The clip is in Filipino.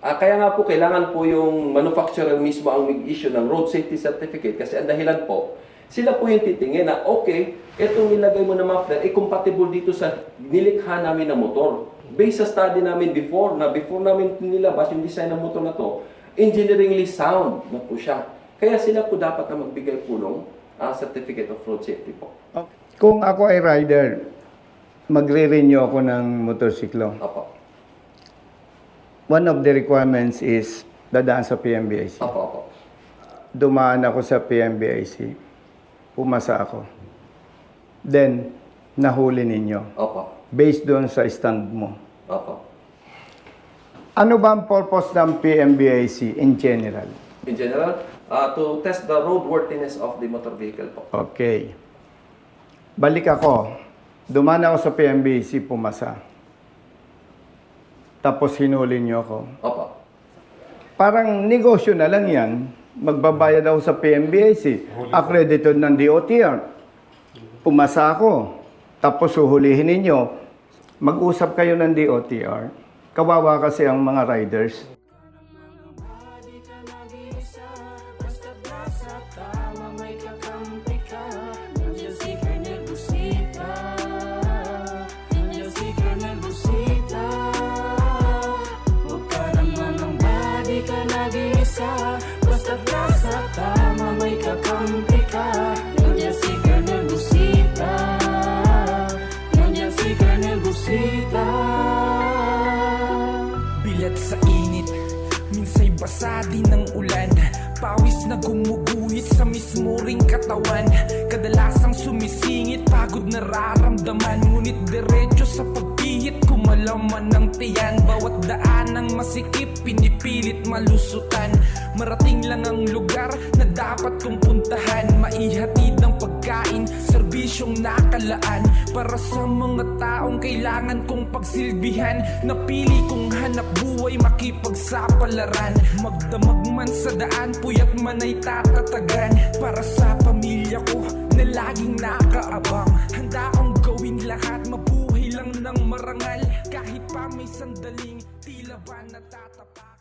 Kaya nga po, kailangan po yung manufacturer mismo ang mag-issue ng road safety certificate kasi ang dahilan po, sila po yung titingin na, okay, itong nilagay mo na muffler, compatible dito sa nilikha namin na motor. Based sa study namin before namin nilabas yung design ng motor na to, engineeringly sound na po siya. Kaya sila po dapat na magbigay po ng certificate of road safety po. Kung ako ay rider, magre-renew ako ng motorsiklo. Opo. One of the requirements is dadaan sa PMBIC. Opo. Dumaan ako sa PMBIC. Pumasa ako. Then, nahuli ninyo. Opo. Based doon sa stand mo. Opo. Ano ba ang purpose ng PMBIC in general? In general, to test the roadworthiness of the motor vehicle po. Okay. Balik ako. Dumaan ako sa PMBIC, pumasa. Tapos hinuli niyo ako. Opo. Parang negosyo na lang yan. Magbabayad ako sa PMBIC. Accredited ng DOTR. Pumasa ako. Tapos huhulihin ninyo. Mag-usap kayo ng DOTR. Kawawa kasi ang mga riders. Basta't nasa tama may kakampi ka. Nandiyan si Colonel Busita. Nandiyan si Colonel Busita. Bilat sa init, minsa'y basa din ng ulan. Pawis na gumuguhit sa mismo ring katawan. Kadalasang sumisingit, pagod nararamdaman. Ngunit diretso sa pagpihit, kumalaman ng tiyan. Bawat daan ng masikip, pinipilit malusutan. Marating lang ang lugar na dapat kong puntahan. Maihatid ng pagkain, serbisyong nakalaan. Para sa mga taong kailangan kong pagsilbihan. Napili kong hanap buhay, makipagsapalaran. Magdamag man sa daan, puyat man ay tatatagan. Para sa pamilya ko na laging nakaabang. Handa akong gawin lahat, mabuhay lang ng marangal. Kahit pa may sandaling tila ba natatapa.